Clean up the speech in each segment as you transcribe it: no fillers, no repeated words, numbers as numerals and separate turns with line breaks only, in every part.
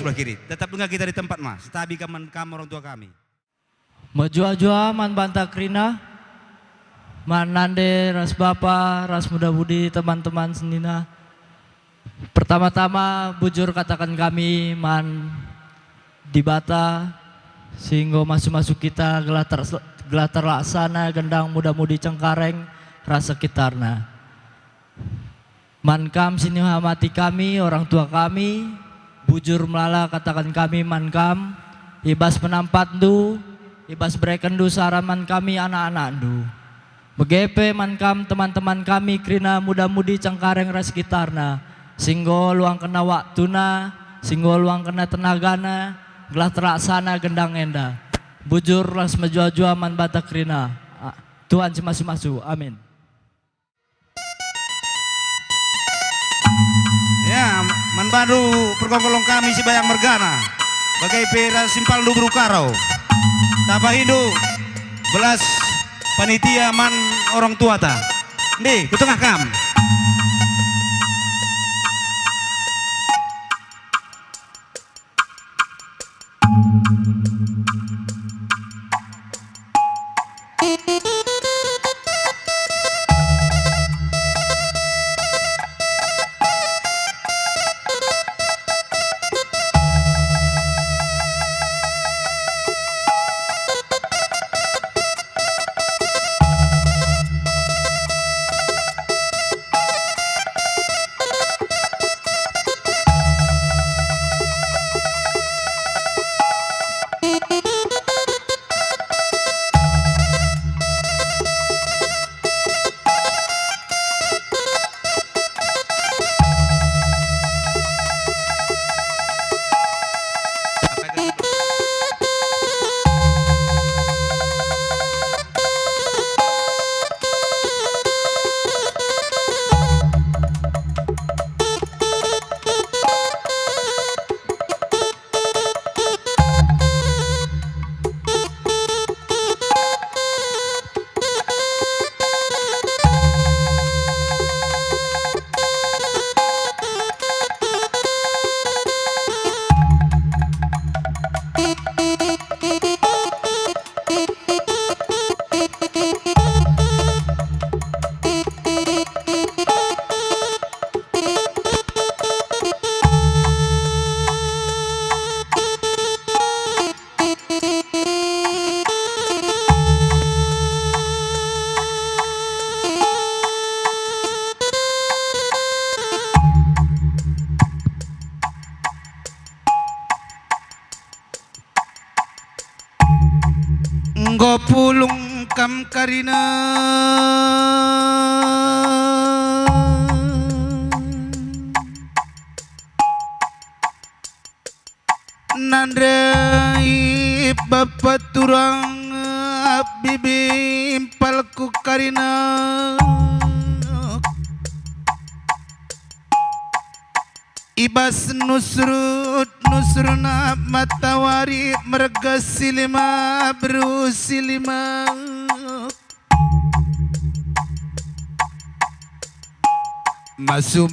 sebelah kiri. Tetap dengar kita di tempat mas. Tabi kamu orang tua kami.
Majua-jua man banta krina. Man nande ras bapa, ras muda budi teman-teman senina. Pertama-tama bujur katakan kami man di bata sehingga masuk-masuk kita gelar terlaksana gendang muda-mudi Cengkareng rasa sekitarna. Mankam sini hamati kami, orang tua kami, bujur melala katakan kami mankam, ibas penampat du, ibas bereken du saraman kami anak-anak du. Begepe mankam teman-teman kami krina muda-mudi Cengkareng ras sekitarna, singgo luang kena waktuna, singgo luang kena tenagana, gelah terlaksana gendang enda. Bujur las majua-jua man bata krina. Tuhan masu-masu, amin.
Ya, manbadu pergongkolong kami si bayang mergana. Bagai pera simpal du berukaro. Tapa hidup belas panitia man orang tua ta. Nih, kutengah kam. Pulung kam karina nandai bapak turang bibi impalku karina ibas nusruna matawari merga silima berusilima masu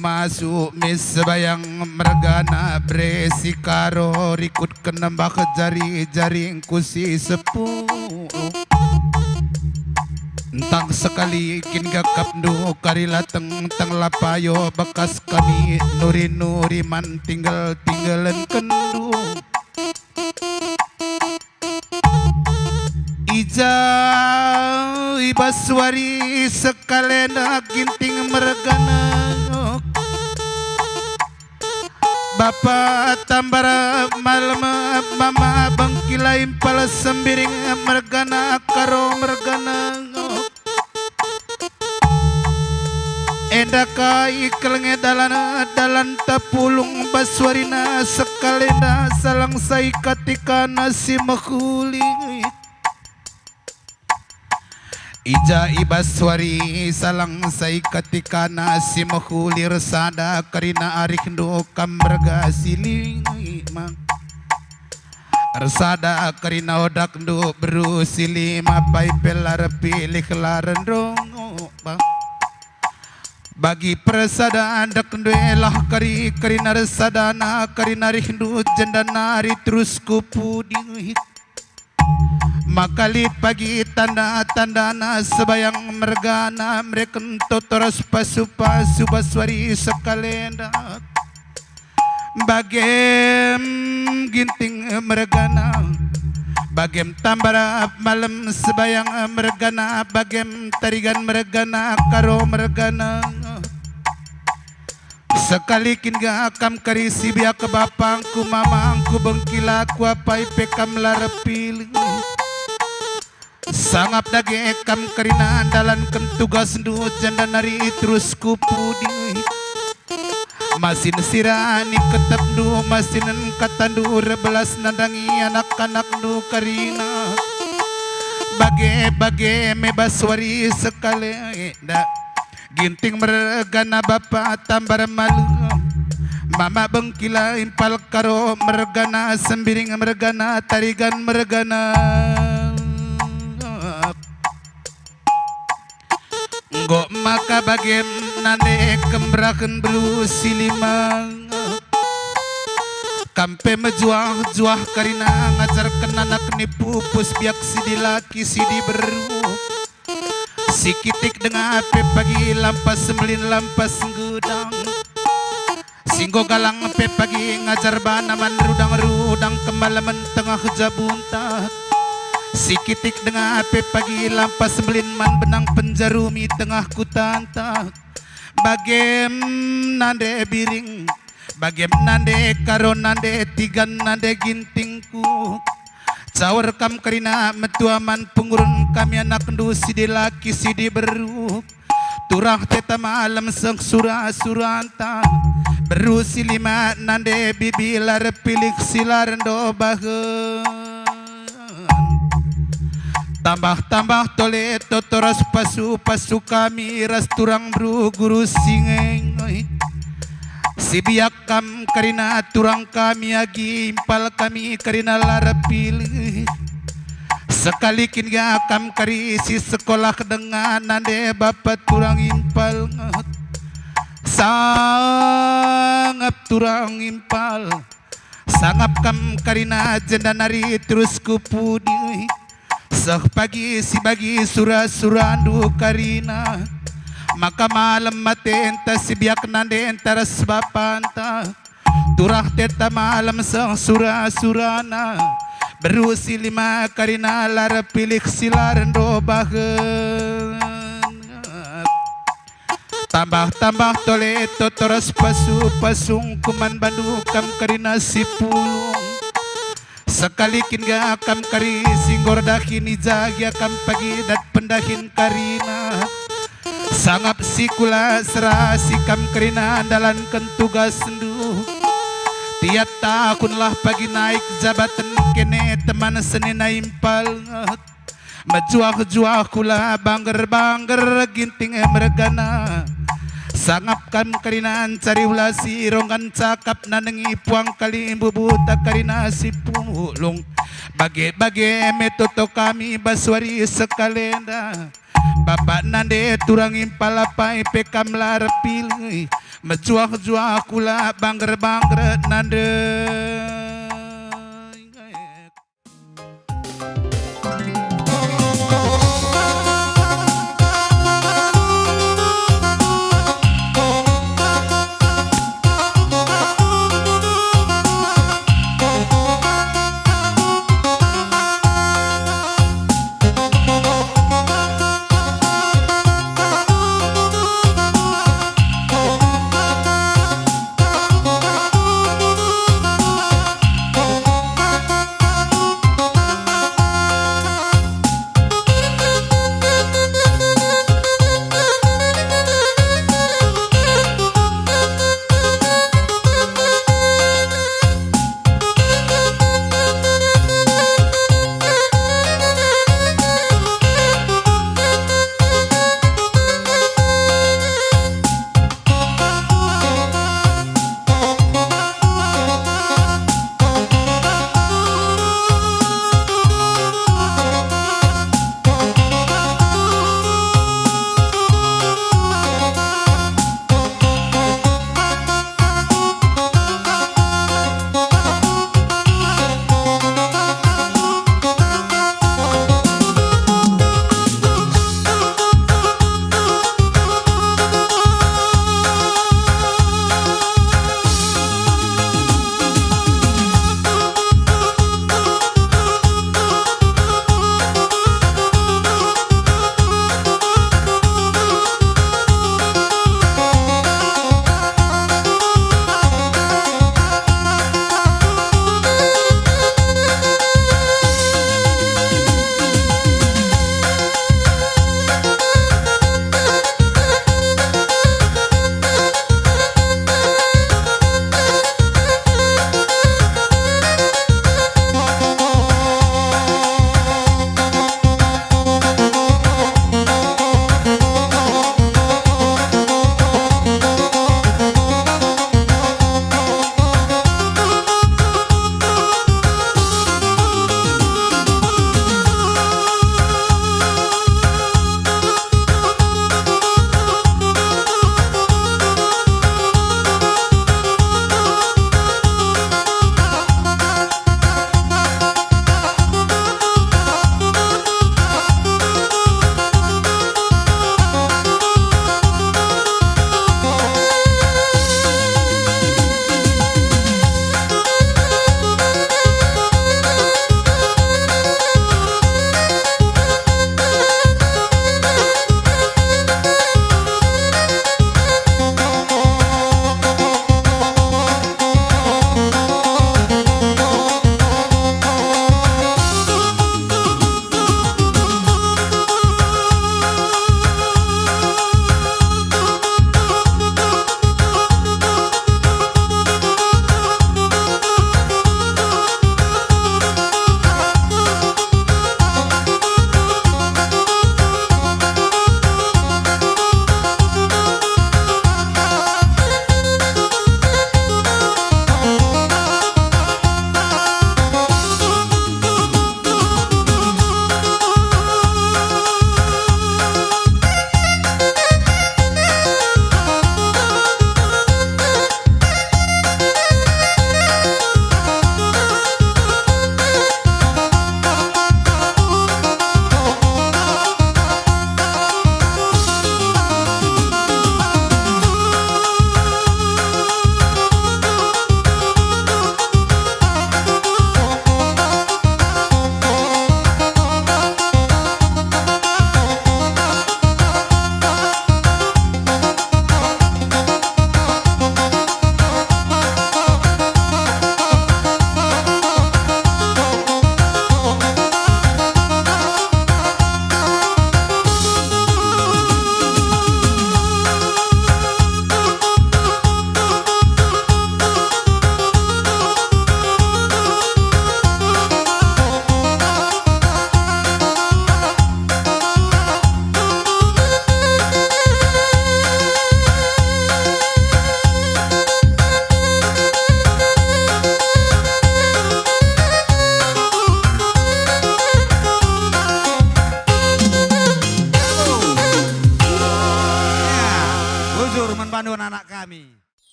misbayang mergana bresikaro rikut kenembak jari-jari kusi sepuh entang sekali kin gakap du karila teng lapayo bekas kami nuri man tinggalan kendu ija ibaswari sekalena ginting mergana Bapak tambara malam mama bangkila impal sembiring mergana karo mergana endaka ikelenge dalan tapulung baswarina sekalena salang sai katika nasi mahuli ija ibaswari salang sai katika nasi mahuli resada karina arikndo kamraga siling resada karina odak ndo berusili mapai pelar pilih laran rongo bagi persada dak duelah kari karinar sadana karinari hindu jendana ri terus kupudi makalit pagi tanda-tandana sebayang mergana mereka totoras pasu-pasu baswari sekalenda bagem ginting mergana bagem tambara malam sebayang mergana bagem tarigan mergana karo mergana sekali kinga akam karisi biak ke bapangku mamangku bengkila ku apai pekam larepil sangap dage ekam karina andalan kentugas ndu janda nari terus kupudi masin sirani ketep ndu masinen katandu rebelas nandangi anak-anak ndu karina bage mebaswari sekali dak ginting mergana bapa tambar malu mama bengkila impal karo mergana sembiring mergana tarigan mergana Nggo maka bagem nande kembraken berusi lima kampe mejuah-juah karina ngajarkan anak nipu pus biak sidi laki sidi beru sikitik dengan ape pagi lampas semelin lampas gudang singgo galang ape pagi ngajar banaman rudang-rudang kemalaman tengah jabunta sikitik dengan ape pagi lampas semelin man benang penjarumi tengah kutanta bagem nande biring bagem nande karo nande tigan nande gintingku cawar kam karina metuaman pungurun kami anak ndu sidi laki sidi beru turah teta malam seng suranta beru silima nande bibi lar pilik silar ndo bahen tambah-tambah tole totoras pasu kami ras turang bru guru singeng si biak kam karina turang kami agi impal kami karina larapil sekali kinga kam kari si sekolah dengan nande bapak turang impal sangap turang impal sangap kam karina jendanari terus kupudi sah pagi si bagi surah-surah andu karina maka malam mate enta si biak nande enta resbapanta turah teta malam sang surah-surana berusi lima karina lar pilik silar ndo bahen tambah-tambah tole totoras pasung kuman bandu kam karina si pulung sekali kinga akam kari singgor dahin ijagi akam pagi dat pendahin karina sangap sikula serasi kam karina andalan kentugas sendu tiap tahunlah pagi naik jabatan kene teman senina impal mejuah-juah kula bangger ginting mergana sangap kam karinan cari ulasi rongan cakap nanengi puang kali bubuta karina si pulung bage metoto kami baswari sekalenda bapak nande turang impal apai pekam lar pilih mejuah-juah kula bangger nande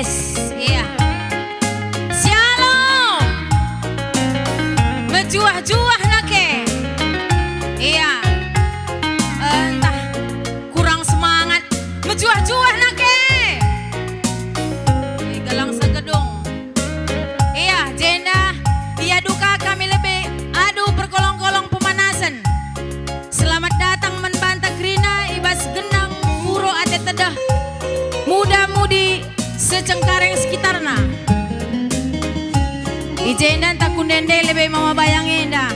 Tes, iya. Shalom. Menjuah-juah nake. Iya. Entah kurang semangat. Menjuah-juah nake. Galang segedung. Iya, jenda. Iya duka kami lebih. Aduh perkolong-kolong pemanasan. Selamat datang membantah Grina ibas genang puro ate tedah. Muda-mudi secengkareng sekitarna. Ijendan takundende lebih mama bayangin dah.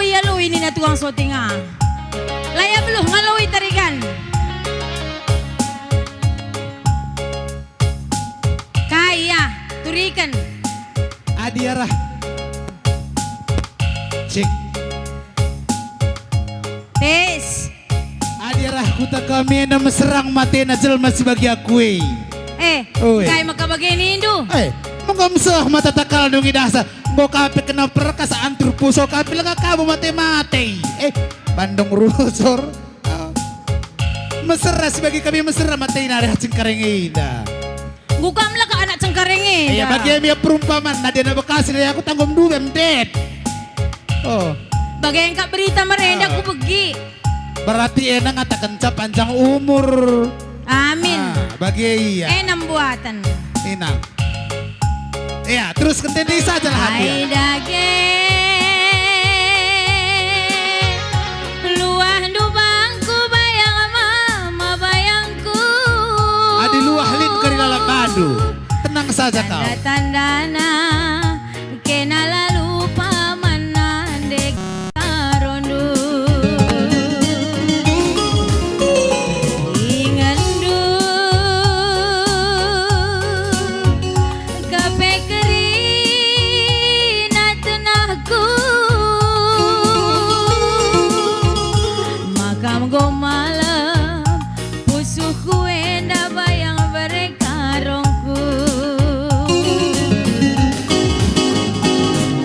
Alui ini na tuang sotinga. Laya beluh ngalui tarikan. Kaya turikan.
Adiarah. Cik.
Tes.
Adiarah kuta kami na maserang mati na jelma sebagai akui.
Kaya makabagay Indo.
Mengamsah mata takal dong idasa. Ngo kape kena perkas antur puso kape laga kamu mati-mati. Bandung rusor. Mesra sebagai kami mesra mati nari cengkareng ida.
Gukam lah ke anak cengkareng ida.
Iya bagi dia perumpamaan nadia na bekasi dari aku tanggung dua mdet. Oh.
Bagai yang kak berita merenda aku pergi.
Berarti enak ngatakan panjang umur.
Amin.
Bagi iya.
Enam buatan.
Inang. Ya, terus kenteni saja lah hati.
Hai dage luah du bangku bayang mama bayangku.
Adi luah lin kari dalam madu. Tenang saja kau.
Tanda-tandana kena lalu pamanan dek karondu. Ingandu go malam pusuhku enda bayang berekarongku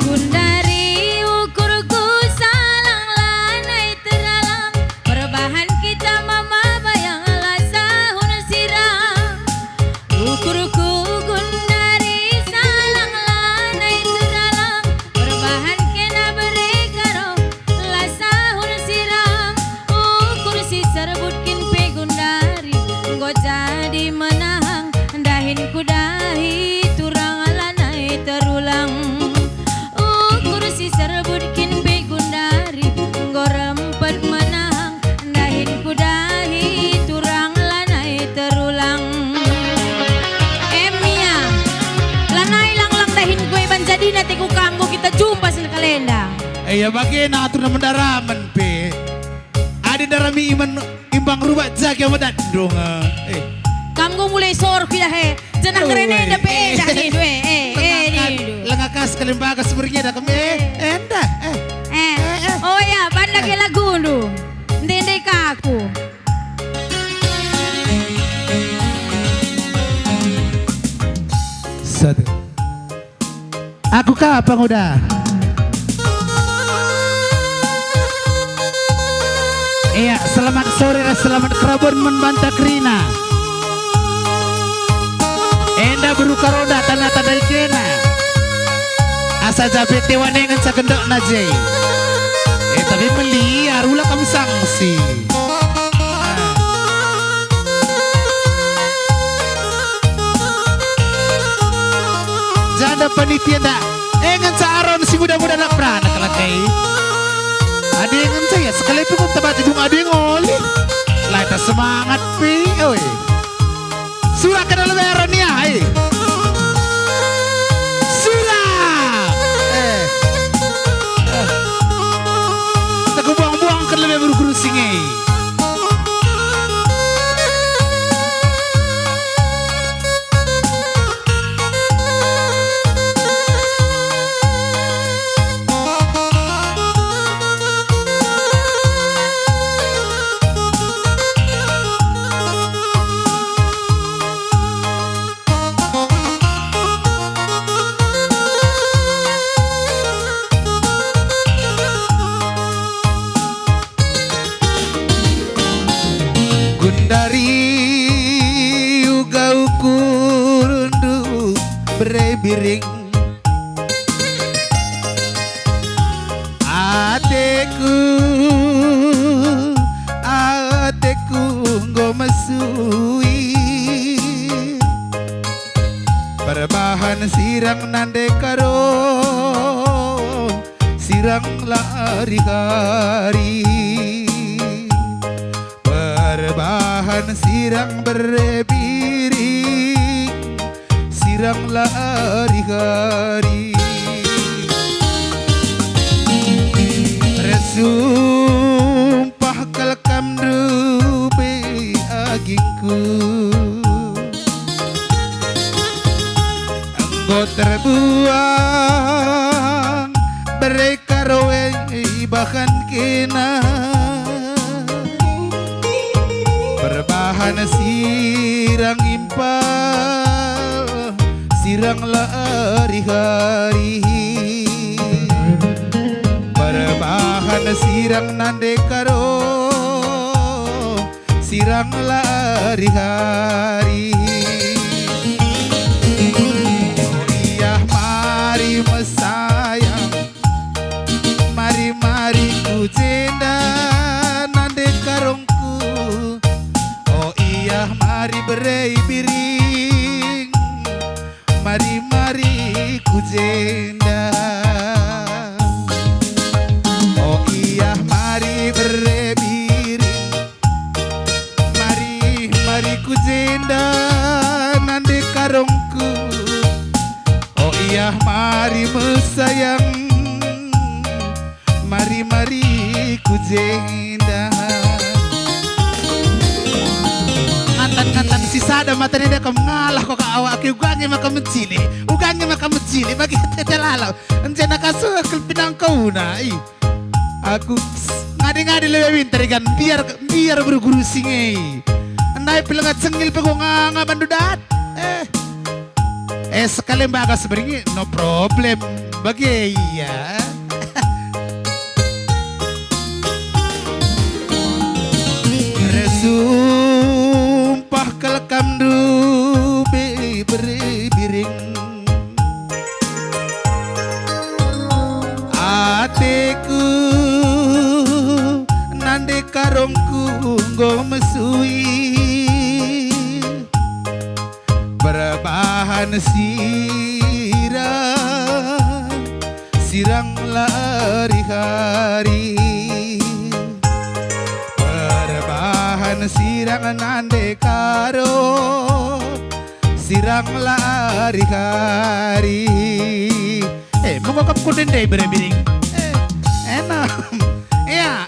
kundari ukurku salang lanai teralang perbahan kita mama bayang lasahun sirang ukurku kundari salang lanai teralang perbahan kena berekarong lasahun sirang serbutkin pegundari nggo jadi menang dahin kudahi turang alanai terulang kursi serbutkin pegundari nggo rempet menang dahin kudahi turang alanai terulang Emia lanai lang-lang dahin gue ban jadi nanti ku kanggo kita jumpa sen kalenda
Iya bagi na atur na mendaraman pe. Adi di darami iman imbang rubah jaga madat dong.
Kamu mulai sor kita he. Jangan kerene ada pe dah ni dua. Ni.
Lengakas kelimbaga sebenarnya dah kami. Endah.
Oh ya, pan lagi lagu tu. Ndende kaku.
Satu. Aku kapan udah? Iya, selamat sore dan selamat kerabun membantah Krina. Enda beruka roda tanah dari Krina. Asa jabe tewan dengan sakendok najai. Tapi meliar ulah kamu sangsi. Janda panitia dak. Ngan saaron si muda-muda nak beranak lagi. Ada yang ngan saya sekali pun tempat hidung ada yang ngoli. Laita semangat pi, oi. Surah ke dalam eron ya, Surah. Aku buang-buang ke lebih buru-buru singai. Dari ugau kurundu berebiring ateku ngomesui perbahan sirang nande karo sirang lari-hari perbahan sirang berbiring sirang lari-hari resumpah kalkam dube agingku enggo terbuang berekarowe bahkan kena perbahan sirang impal sirang lari-hari perbahan sirang nande karo sirang lari-hari oh iya mari mesayang mari ku jenda nande karongku mari berai biring mari ku jenda oh iya mari berai biring mari ku jenda nande karongku oh iya mari mesayang mari ku jenda ngantan si sada mata dia kamu ngalah kok awak ke uganya maka mencili bagi tete lalau encena kasu pinang kau nai aku ngadi lebih pintar kan biar berguru singai nai pelengat sengil pegonganga bandudat sekali bagas sebenarnya no problem bagi iya sumpah kalkam dube berbiring ateku nande karongku ngomesui berbahan sirang lari-hari sirang nande karo sirang lari-hari mengokap kuden deh berebiring enak ya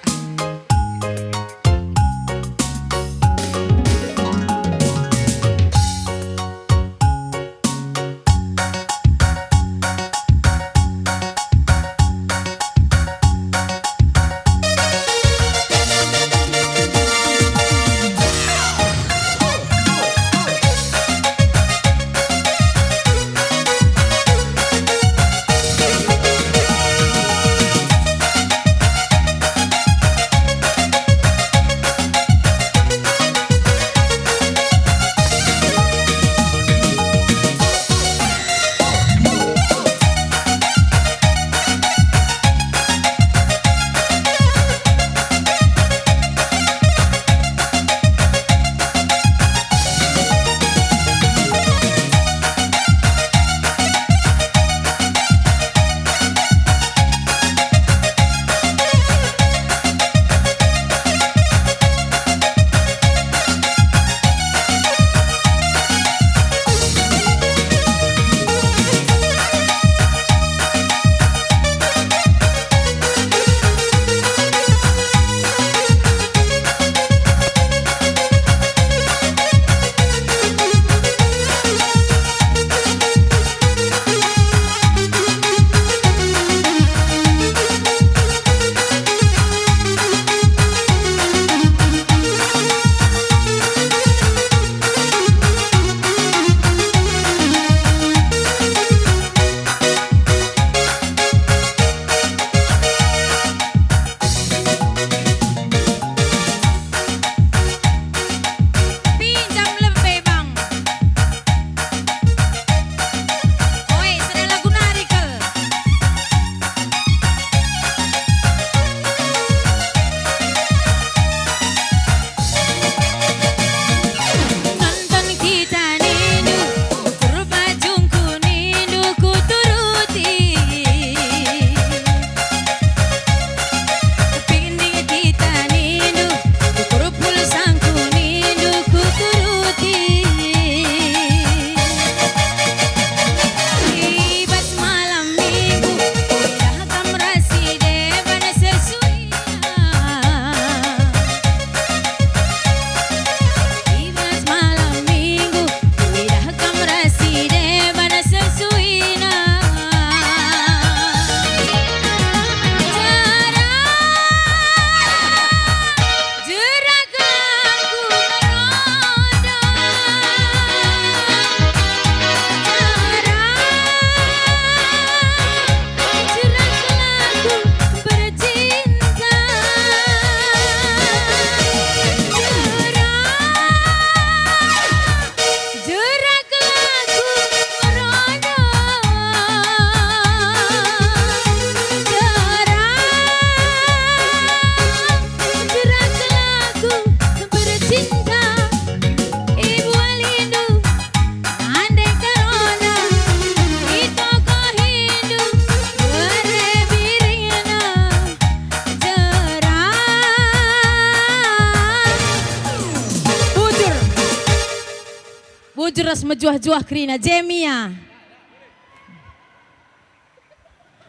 Bujuras mejuah-juah krina Jemia.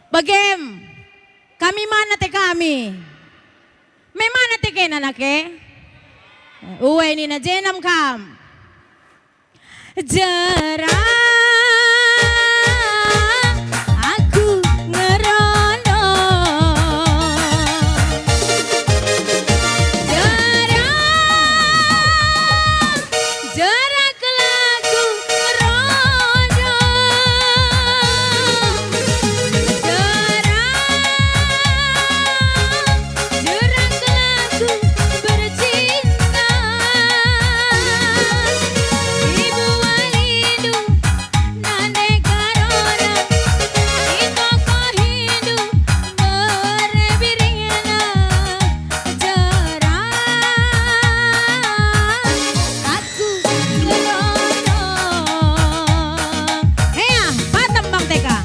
Bagem, kami mana te kami? Memana te kena nake? Uwe ni na jenam kam. Jarang aku ngerono. Jarang kelaku ngerono. Jarang kelaku bercinta. Ibu walindu nande karona, ito kahindu berebirina. Jarang aku ngerono. Hea, patam bang teka.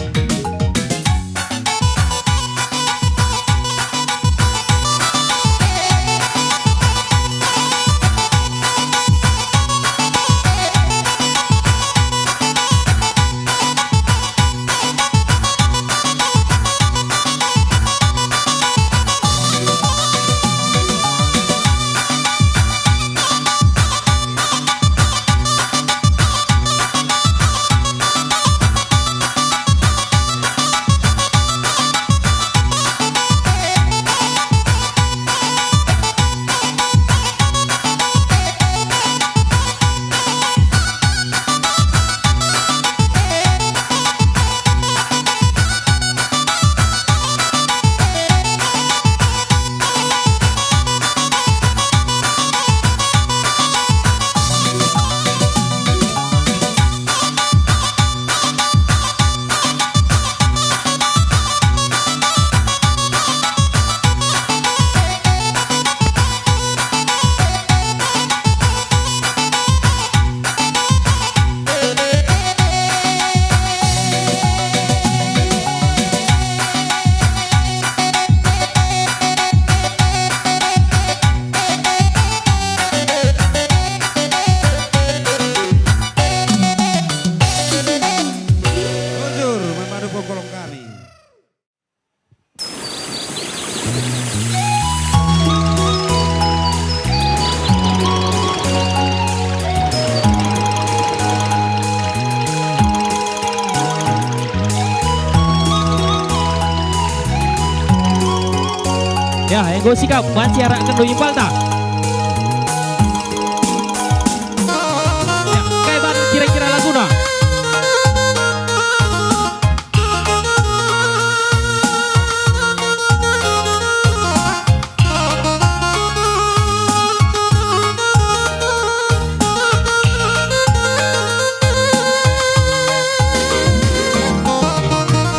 Bujur memadu pengkolong kami.
Ya, yang gue sikap masih arah kendu impal tak? Ya, kayak ban kira-kira laguna.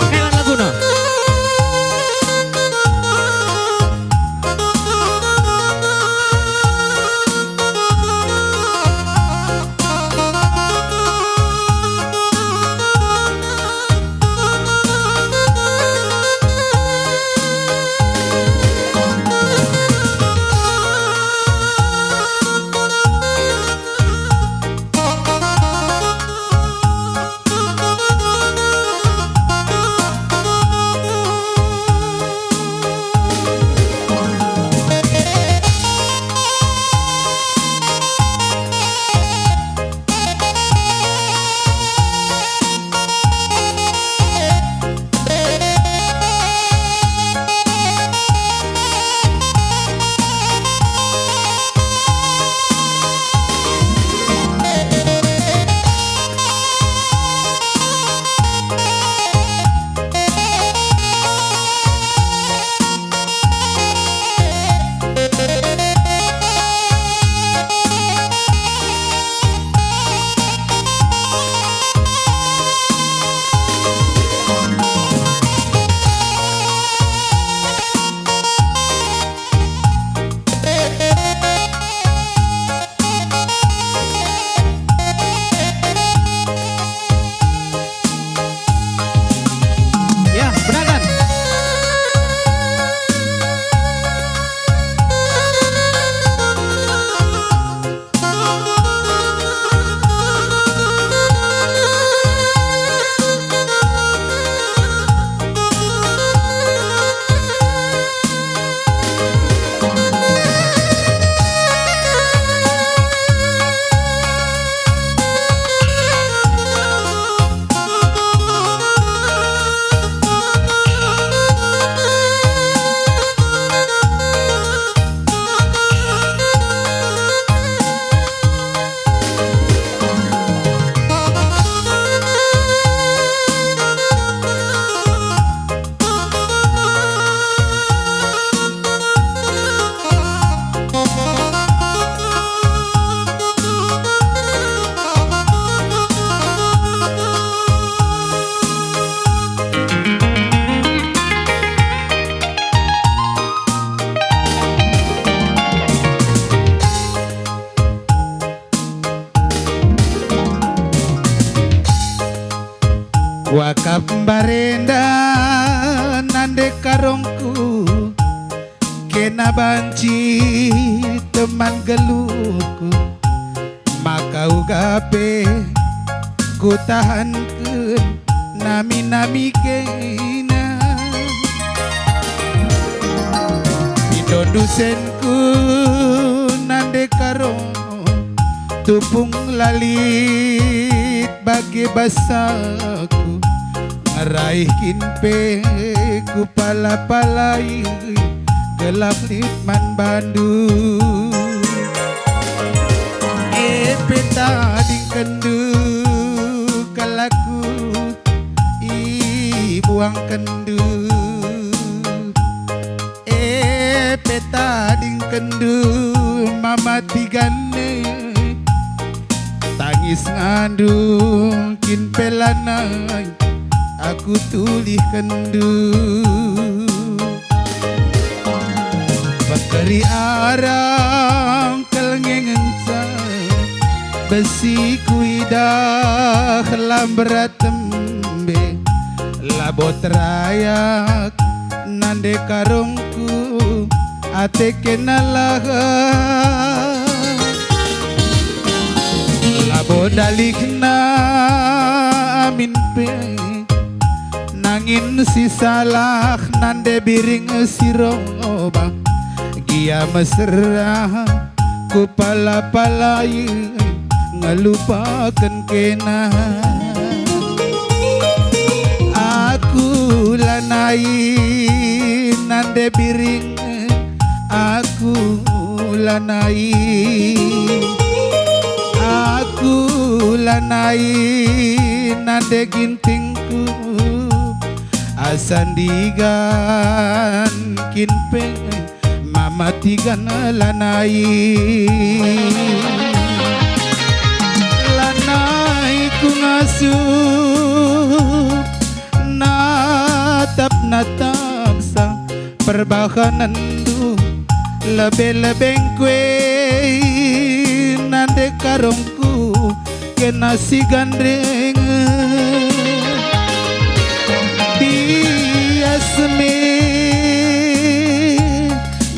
Kayak ban laguna.
Wakap barenda nande karongku kena banci teman geluku maka ugape ku tahankeun nami-nami kena Indodusenku nande karong tupung lalit bagi basaku ngeraih kinpe ku pala-palai gelap litman bandu peta ding kendu kalaku buang kendu peta ding kendu mama tigane tangis ngandung kin pelanai aku tulih kendu bakari arang kelngengenca besi kuidah lamberatembe labot rayak nande karongku ate kenalaga labo dalikna amin pe nangin si salah nande biring siroba gia mesra ku pala-palai ngelupakan kena aku lanai nande biring aku lanai nande gintingku asandigan kinpeng mama tigan lanai ku ngasuh natap sang perbahanan du lebe-lebeng kue nande karongku kena si gandeng biasme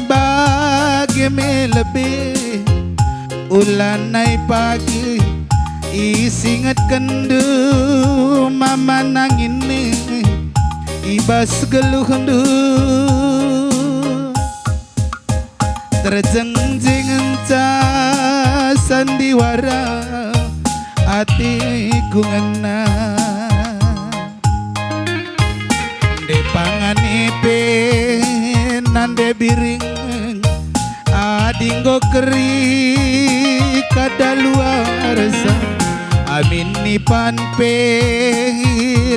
bagi melebe ulanai pagi isingat kendu mama nangin ibas geluh kendu terjengjing enca sandiwara atiku ngena de pangan ipe nande biring adinggo keri kadaluar sa amin ni panpe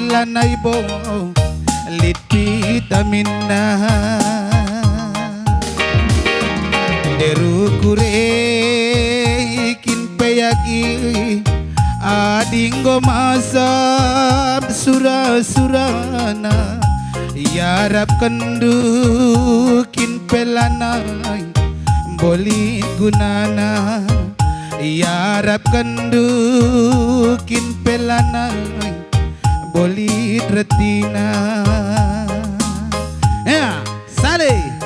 lanai bo lipi tamina deru kure kin peyagi adinggo masab surana yarap kendu kin pelanai boli gunana yarap kendu kin pelanai boli retina ya sale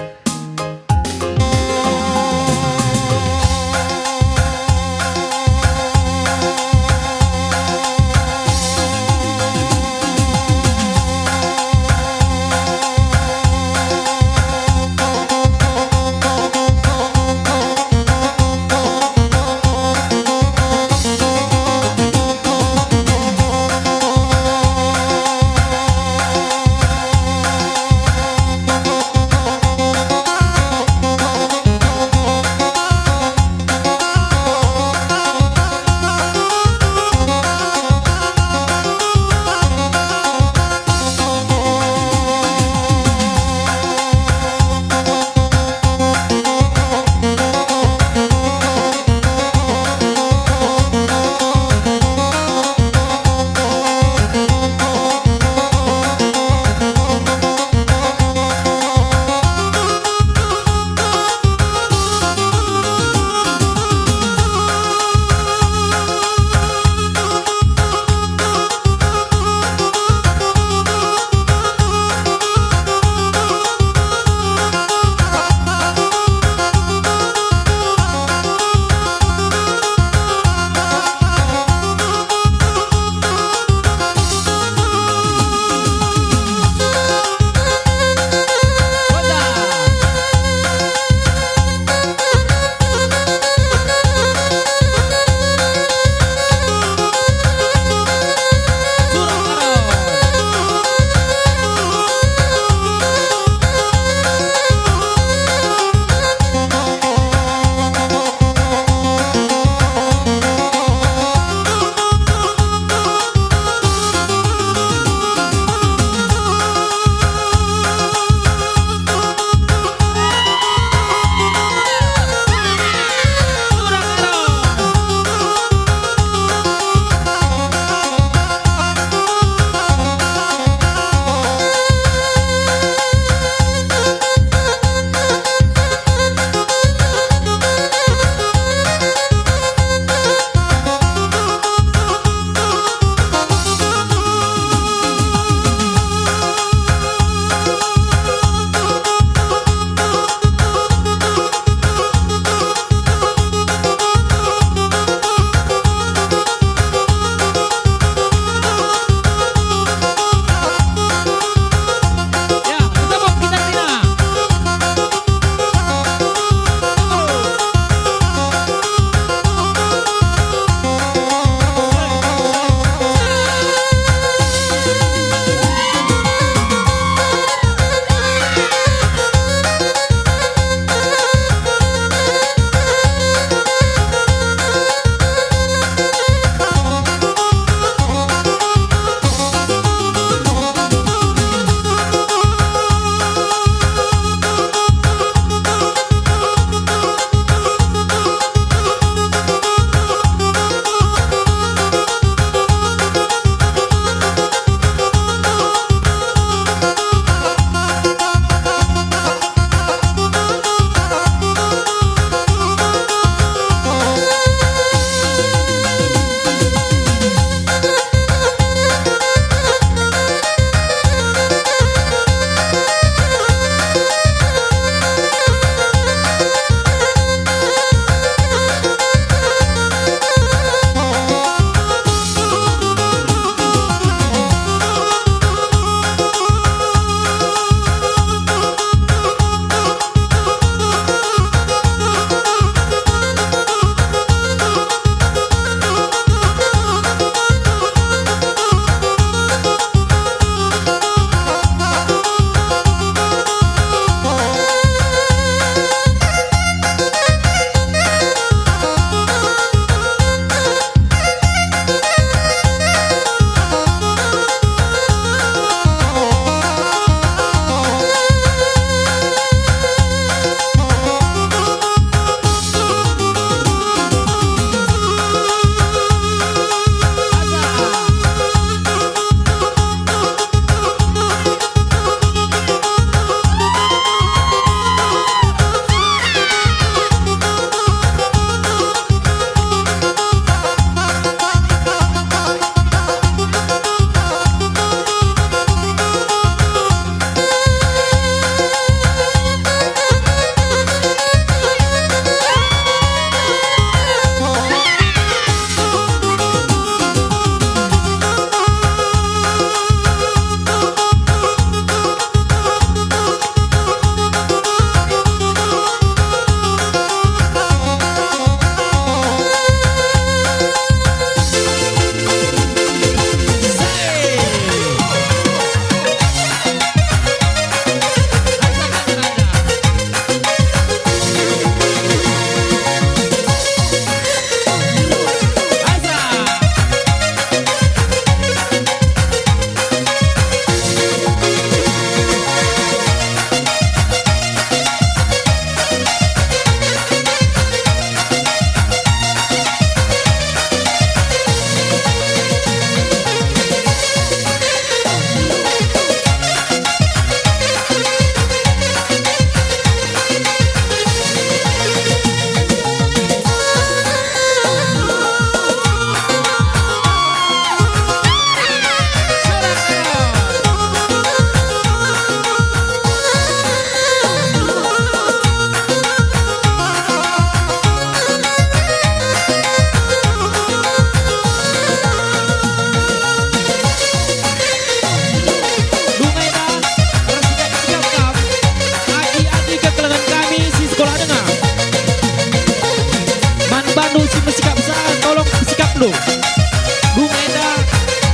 Du Meda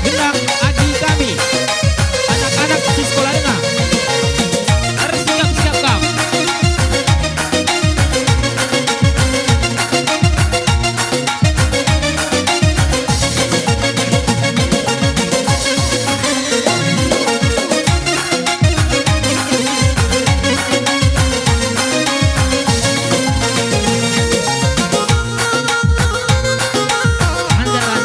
gendang agi kami anak-anak di sekolah dengar harus siap-siap kam. Anjara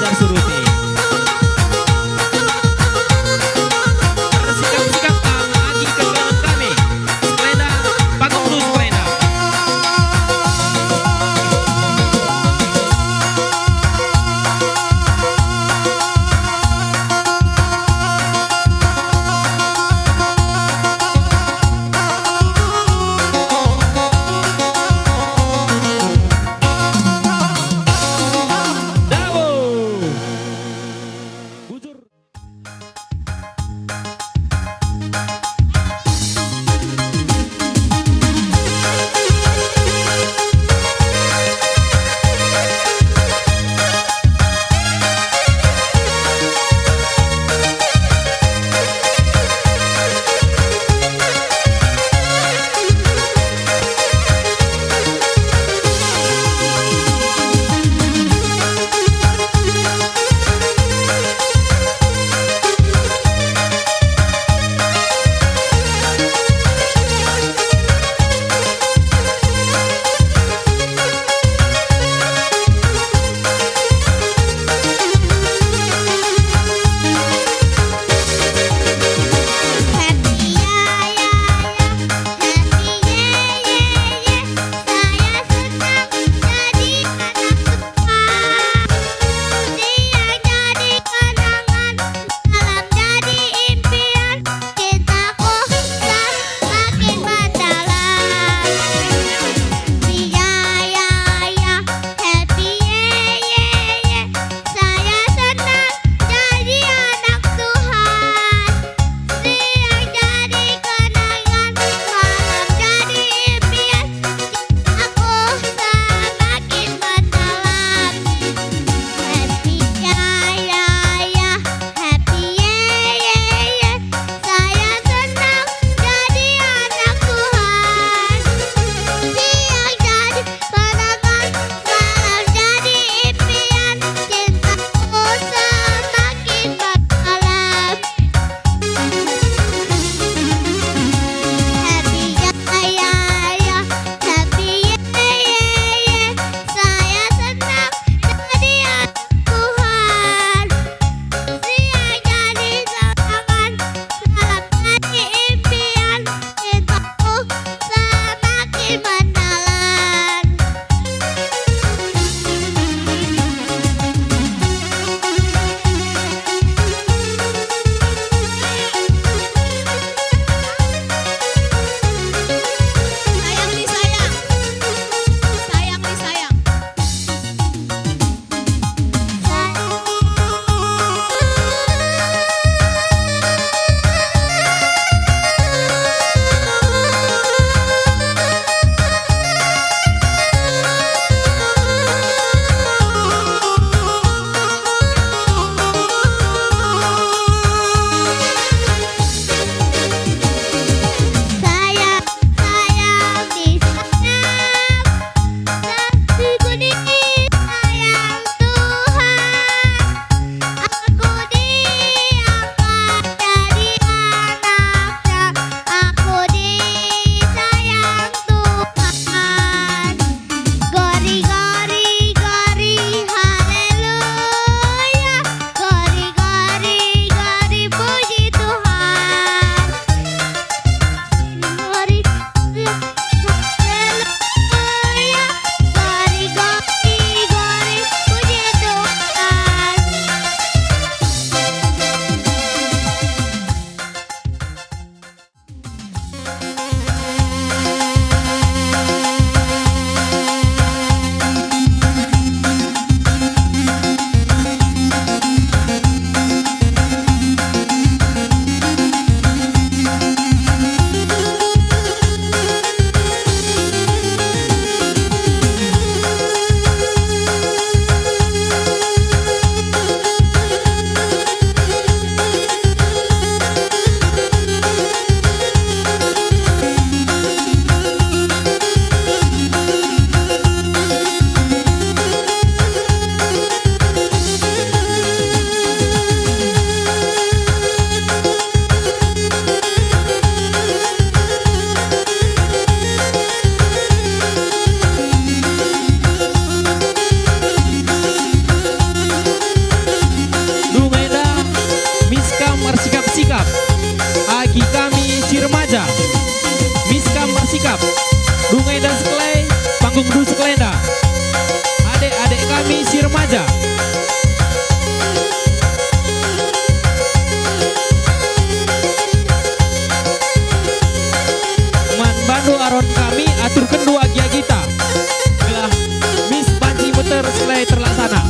sana.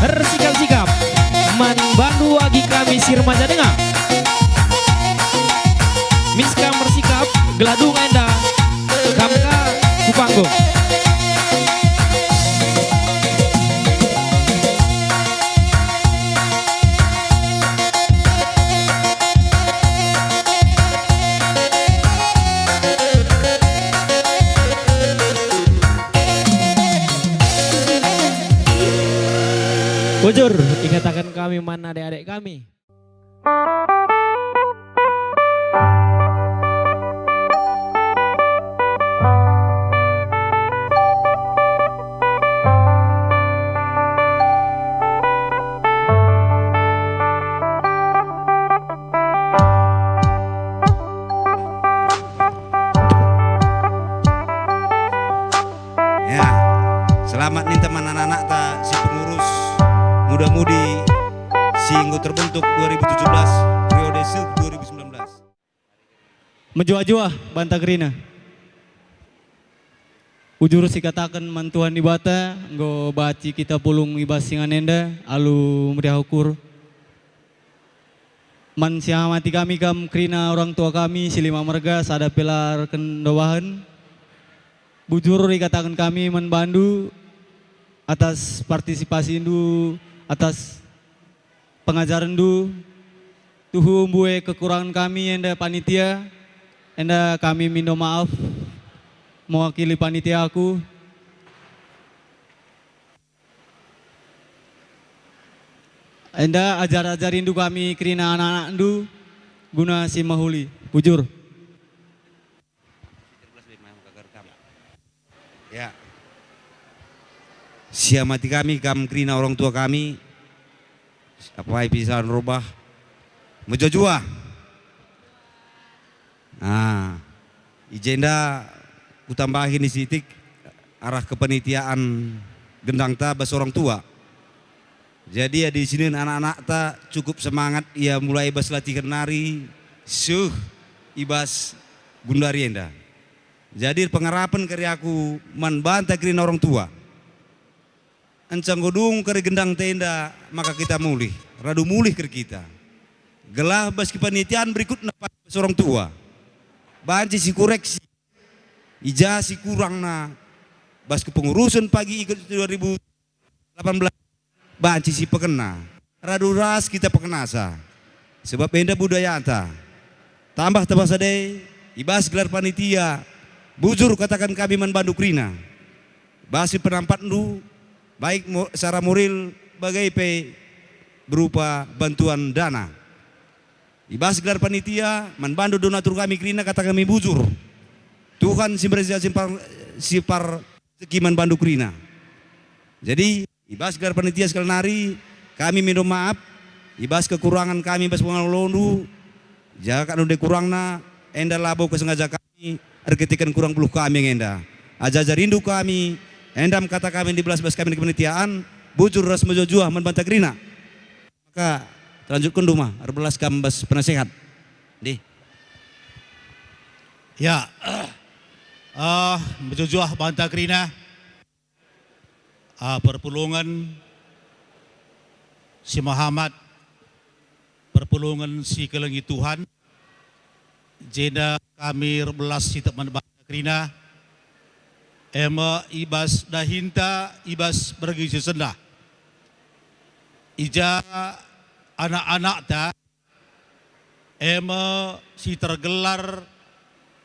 Bersikap-sikap Man Bandu agi kami Sirmaja Dengar. Miska bersikap Geladung Enda Kamka Kupanggung. Bujur, ingatakan kami mana adik-adik kami.
Ya, selamat nih teman anak-anak tak si pengurus muda-mudi Singgo terbentuk 2017 periode Silk 2019.
Menjua-jua Bantagrina. Ujur si katakan mantuan di bata, nggo baci kita pulung ibas singanenda, alu meriah ukur. Man siamati kami kam krina orang tua kami silima marga sada pilar kendowahan. Bujur dikatakan kami menbandu atas partisipasi indu, atas pengajaran du, tuhu mbue kekurangan kami enda panitia, enda kami minta maaf mewakili panitia aku. Enda ajar-ajar indu kami kerina anak-anak indu guna si mahuli. Bujur.
Ya. Siamati kami kam krina orang tua kami. Apa pisan rubah mejojua. Nah, ijenda kutambahin di sitik arah kepanitiaan gendang ta bas orang tua. Jadi ya di sini anak-anak tak cukup semangat ya mulai ibas latihan nari, ibas gundari enda. Jadi pengarapan karya aku banta kerina orang tua. Encang godung kari gendang tenda maka kita mulih, radu mulih ker kita. Gelah bas kepanitiaan berikutnya orang tua. Banci si koreksi, ijazah si kurang na, bas kepengurusan pagi ikut 2018. Banci si pekena, radu ras kita pekenasa, sebab benda budaya anta. Tambah tabasade, ibas gelar panitia, bujur katakan kami Bandu Krina. Basi penampat lu, baik secara moral bagai berupa bantuan dana. Ibas gelar panitia, Bandu donatur kami Krina kata kami bujur. Tuhan sipar seki Bandu Krina. Jadi ibas gelar panitia sekali nari, kami minum maaf. Ibas kekurangan kami, ibas pengalolondu, jangan udah kurangna, enda labo kesengaja kami, arketikan kurang puluh kami enda. Aja rindu kami, endam kata kami di belas kami di kepanitiaan, bujur ras mejojua Banta Krina. Maka lanjutkan rumah, belas kambas penasehat. Di.
Ya, mejojua Banta Krina. Perpulungan si Muhammad, perpulungan si kelengi Tuhan, jeda kami belas si teman Banta Krina, ema ibas dahinta, ibas bergizi sendah, ija anak-anak ta, ema si tergelar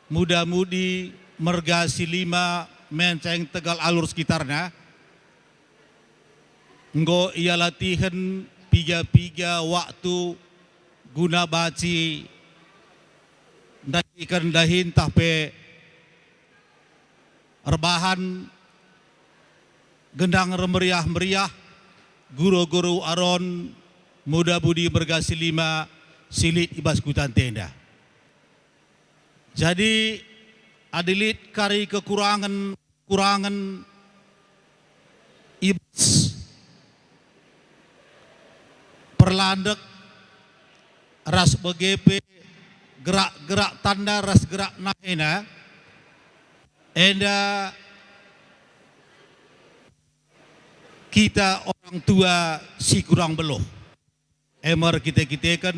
muda-mudi mergasi lima menceng Tegal alur sekitarnya. Enggo ia latihan piga waktu guna baci dan ikan dahin tapi rebahan gendang meriah guru-guru aron muda budi bergasi lima silit ibas kutan tenda. Jadi adilit kari kekurangan ibas perlandek ras BGP gerak-gerak tanda ras gerak nahena enda kita orang tua si kurang beloh emer kita kan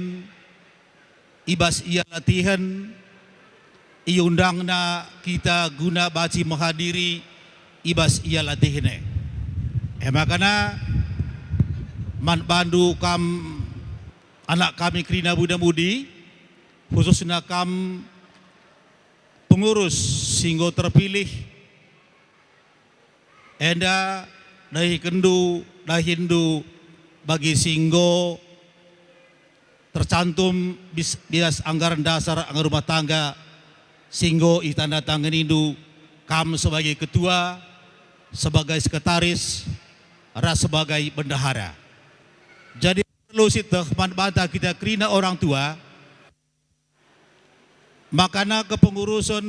ibas ia latihan iundangna kita guna baci menghadiri ibas ia latihan makana Bandu anak kami Krina Buda Mudi khususnya pengurus singgo terpilih enda dahi kendu dahindu bagi singgo tercantum bias anggaran dasar anggaran rumah tangga singgo itanda tangan indu sebagai ketua, sebagai sekretaris, sebagai bendahara. Jadi perlu sitah banta kita Krina orang tua, makana kepengurusan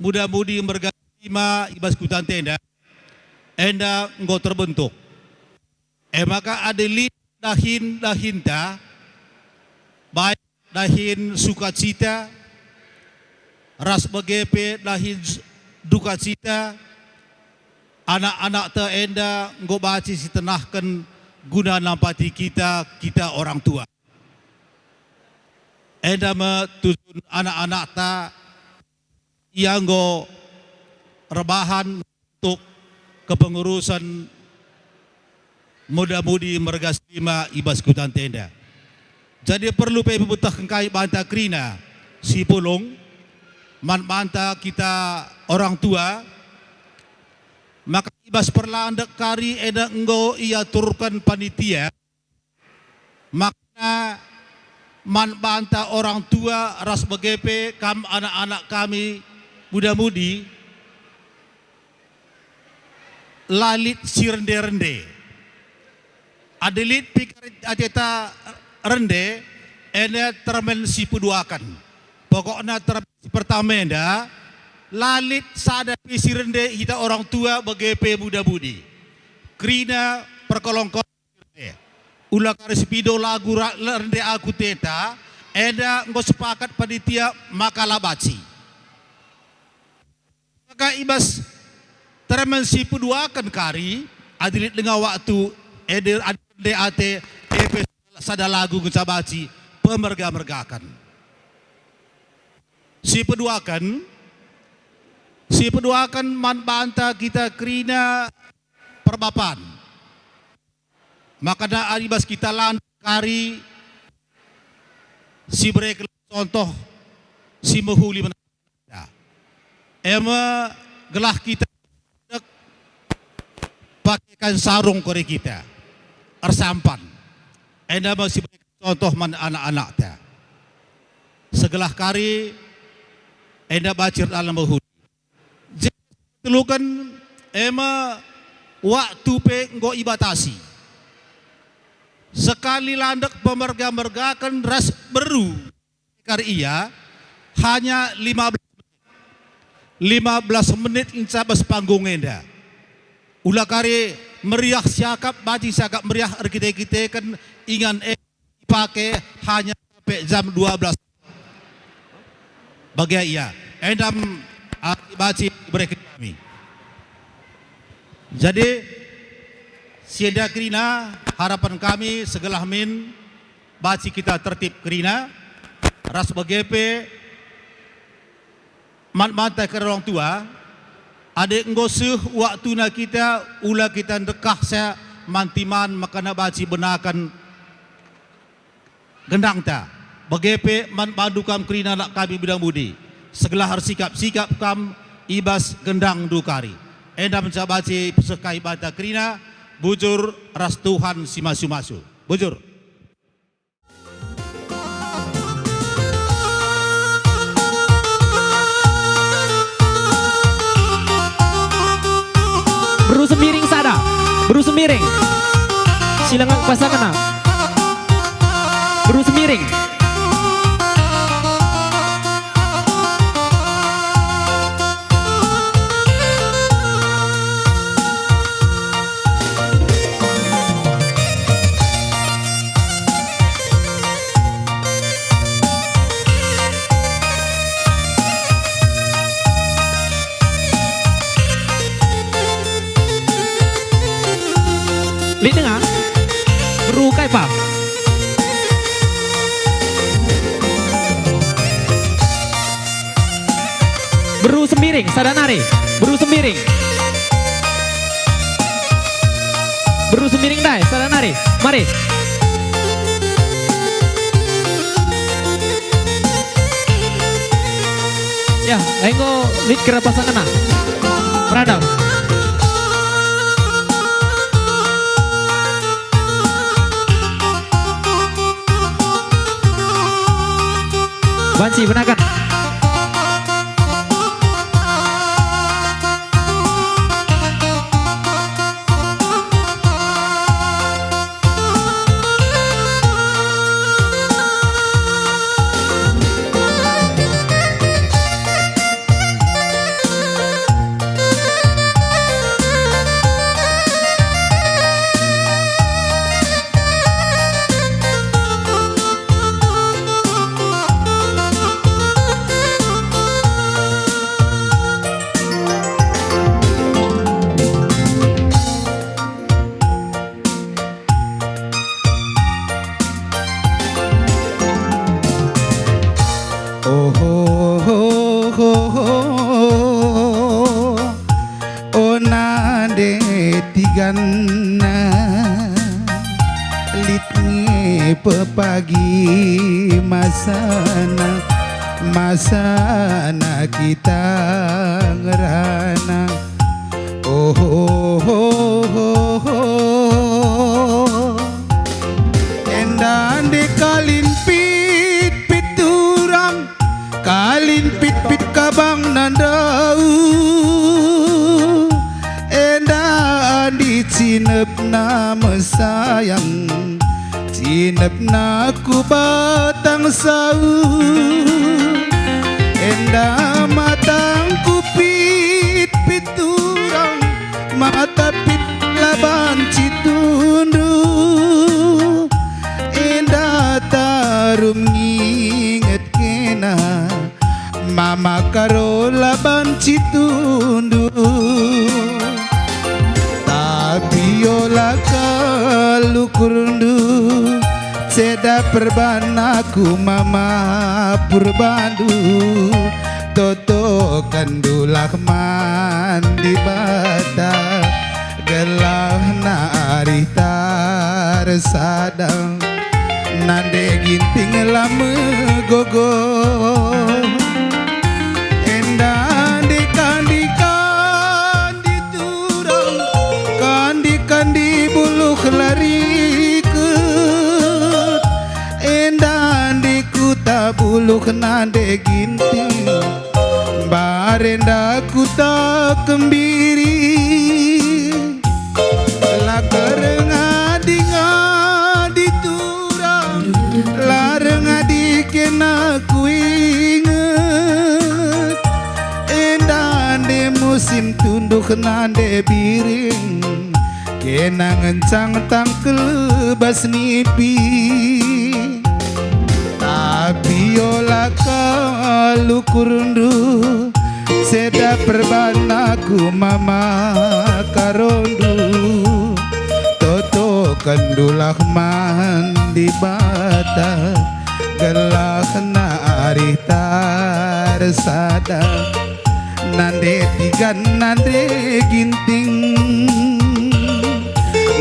muda-mudi mergima ibas kutan tenda, enda engkau terbentuk. Maka adelit dahinta, baik dahin sukacita, ras BGP dahin dukacita, anak-anak te enda engkau baci sitenahkan guna nampati kita orang tua. Enda metujun anak-anak ta yang go rebahan untuk kepengurusan muda-mudi mergas lima ibas kutan tenda. Jadi perlu pebutah kengkai Banta Krina si pulung banta kita orang tua. Maka ibas perlandek kari eda enggo ia turkan panitia, maka banta orang tua ras BGP anak-anak kami muda-mudi lalit si rende-rende adelit pikir ajeta rende ene termen si puduakan pokoknya si pertama enda lalit sada pisi rende kita orang tua BGP muda-mudi Krina perkolongkon Ulah kari sepido lagu rende aku teta, eda nggo sepakat panitia makalah baci. Maka ibas termensi peduakan kari, adilit dengan waktu eder DAT EP sada lagu ngecabaci pemerga-mergakan. Si peduakan man banta kita krina perbapan. Maka da aribas kita kari si mereka contoh si menghuli menanda. Ema gelah kita pakaikan sarung kore kita. Ersampan. Enda masih contoh man anak-anak ta. Segelah kari enda bacir dalam menghuli. Jadi telukan ema waktu pe nggo ibatasi. Sekali landak pemerga-mergakan ras beru kari ia hanya 15 menit incabas panggung enda. Ulah kari meriah siakap baji siakap meriah kita kan ingan pakai hanya sampai jam 12. Bagi ia endam baci mereka kami. Jadi siada kerina harapan kami segelah min baci kita tertib kerina ras bagepe mat-mata ke orang tua adik nggosuh waktu na kita ulah kita dekah saya mantiman makana baci benakan gendang ta bagepe man bandu kam kerina nak kami bidang budi segelah harsikap kam ibas gendang dukari endam baci sekai bata kerina bujur ras Tuhan si masu-masu. Bujur.
Beru semiring sada. Beru semiring. Silangan pasangan. Beru semiring. Lihat dengar, berukai pak. Beru semiring, sadanari. Beru semiring. Beru semiring dai, sadanari. Mari. Ya, engko lihat kira pasangan na. Radang. Banci benakan.
Gana litnge pepagi masana kita ngerana endan de kalin pit turang kalin pit kabang nandau cinep na mesayang cinep na ku batang sau enda matang ku piturang mata pit laban citundu kena mama karola banci tundu tapi ola kalu kurundu seda perbanaku mama purbandu toto kandulah mandi bata gelah naritar sadang nande ginting lama gogo endah di kandi kandi turang kandi kandi bulu lari ke endah di kuta bulu nande ginting barenda kuta kembiri laker ngadi ngadi turang lareng ngadi kena kuinget endah de musim tunduk nande biring kena ngencang tangkel bas nipi tapi ola kalu kurundu seda perbanaku mama karondu toto kandulah mandi bata gelah na aritar sada nande tigan nande ginting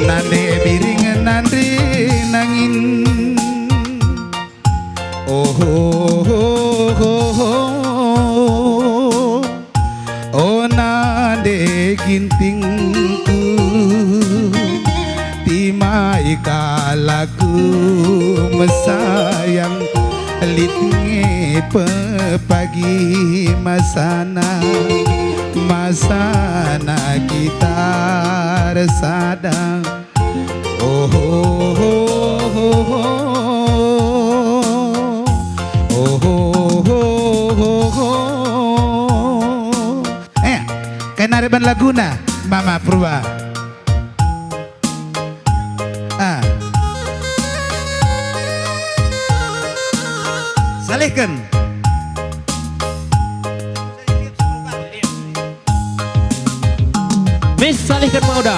nande biring nande nangin oh oh oh oh oh oh nande gintingku timai kalaku mesayang litnge pepagi masana masana kita sadang oh oh oh oh oh oh oh oh Kenariban Laguna Mama Purba
Salihkan.
Miss salihkan Mauda.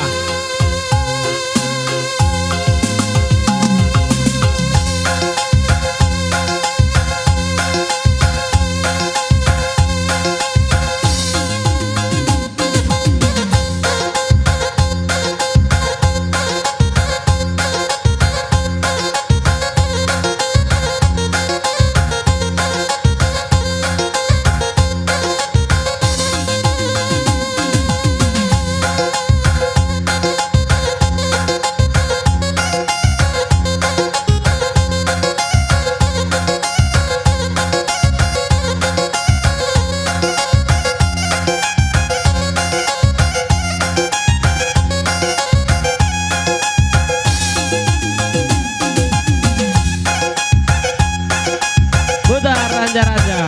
Raja-raja.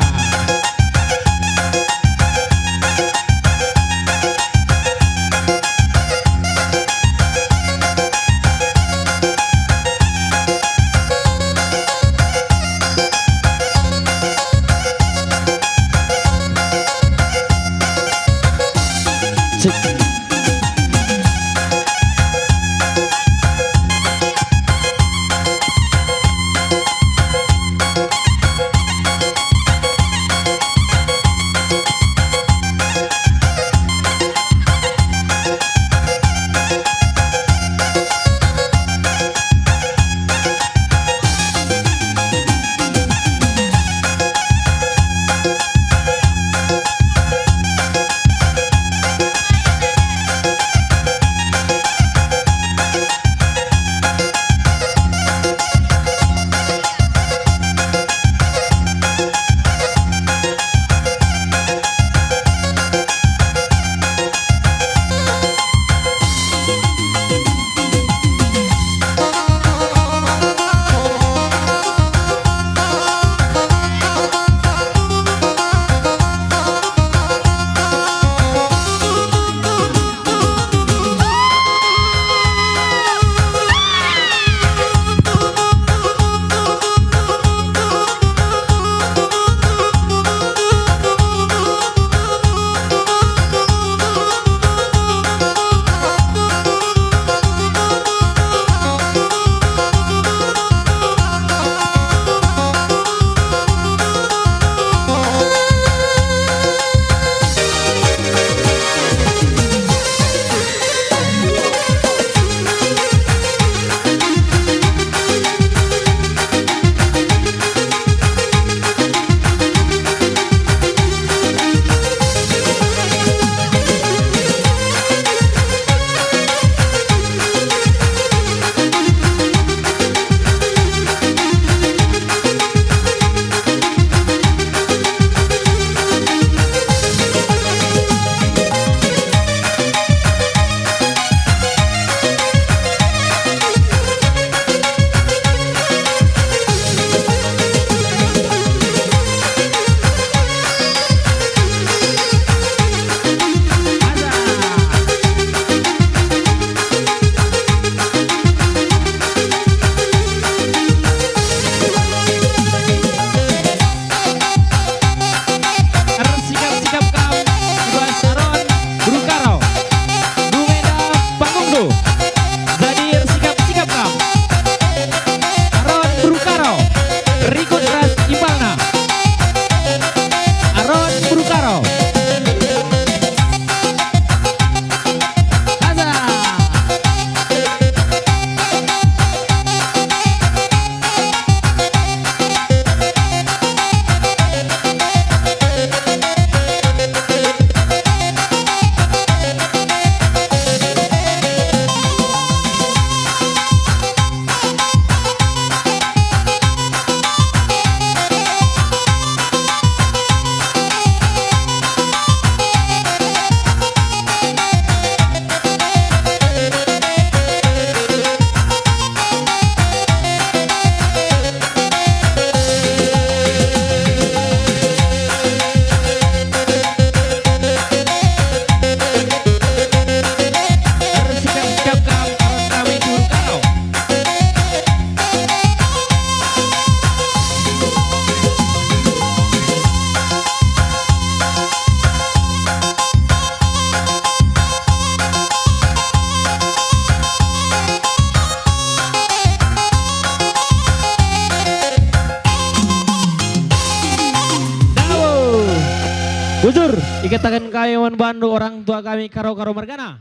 Bujur, ikatakan kami membantu orang tua kami karo-karo mergana.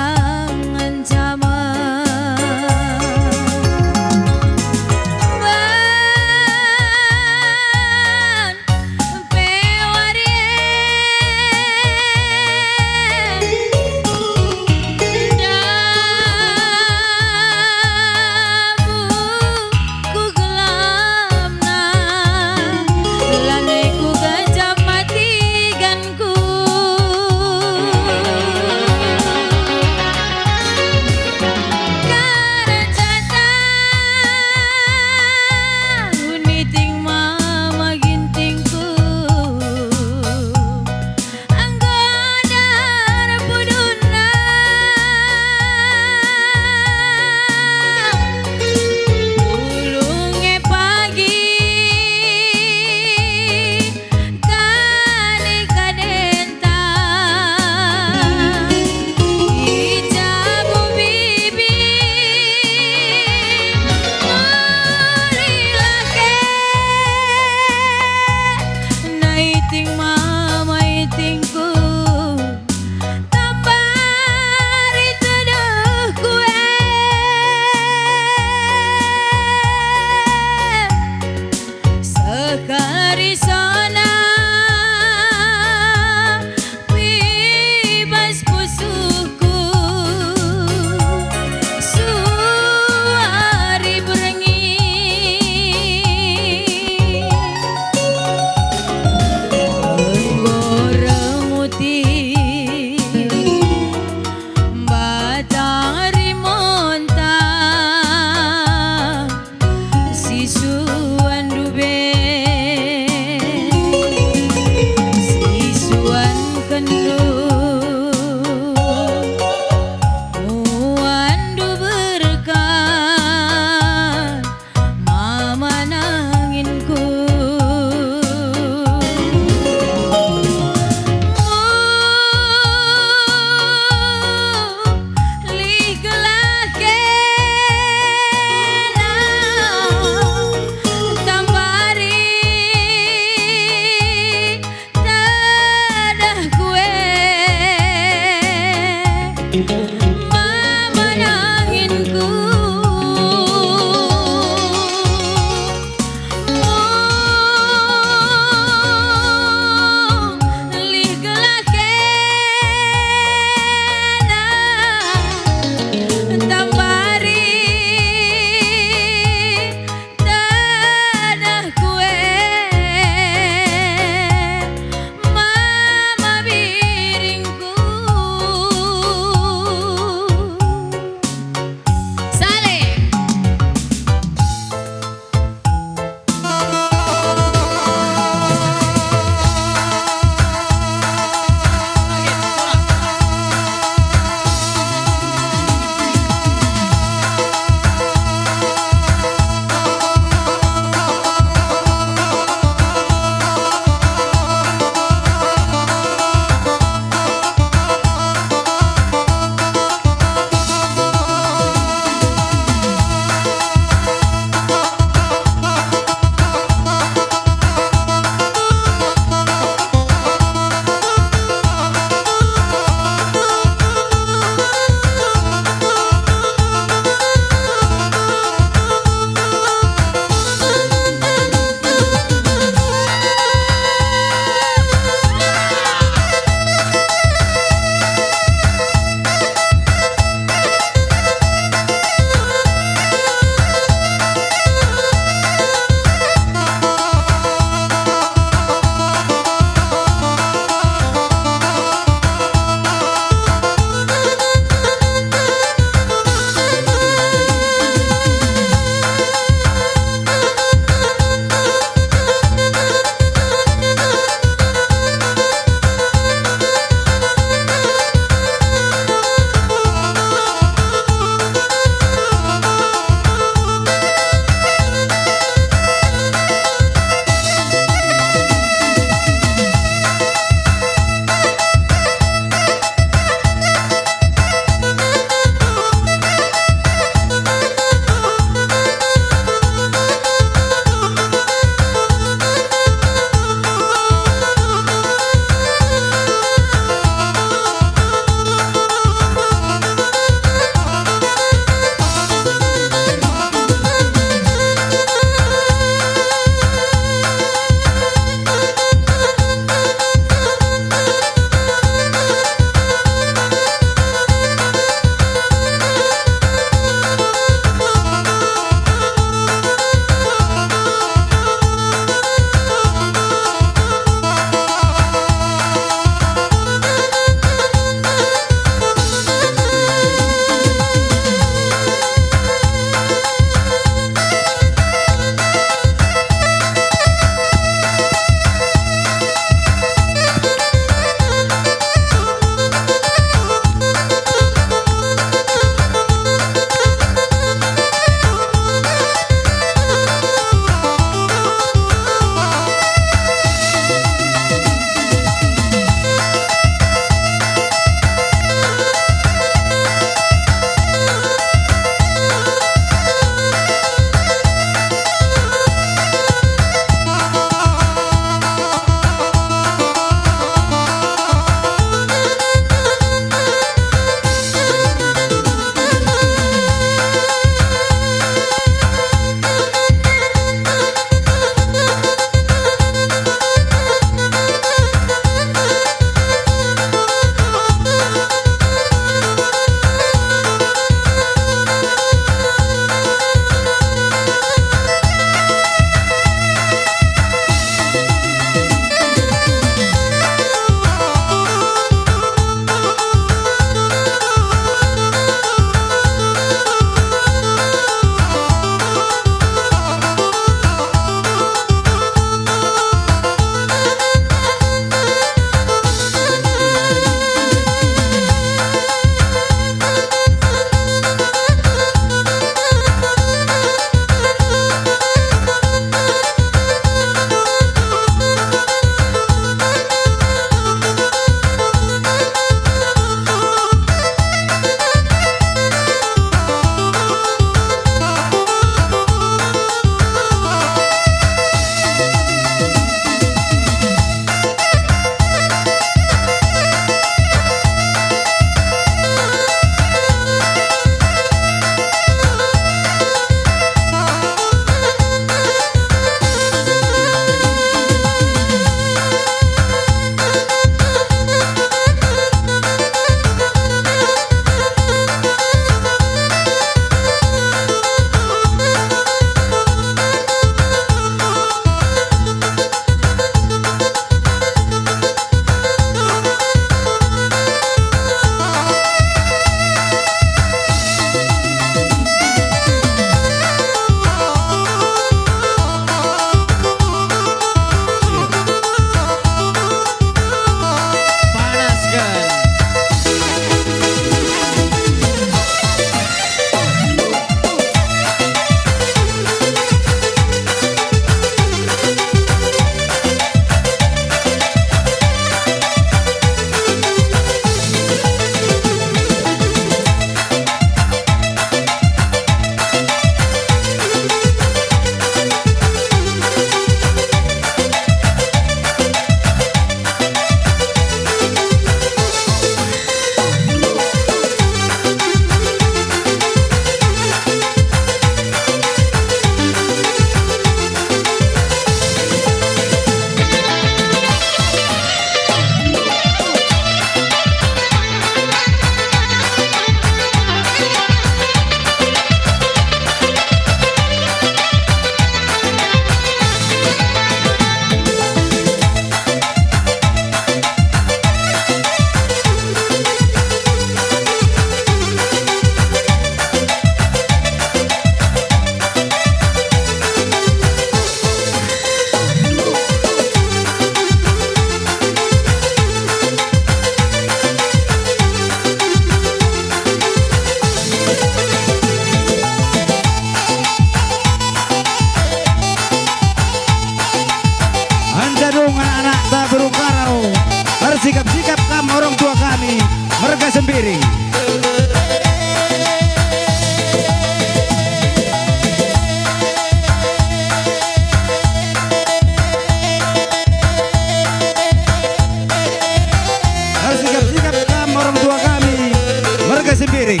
Sempiring.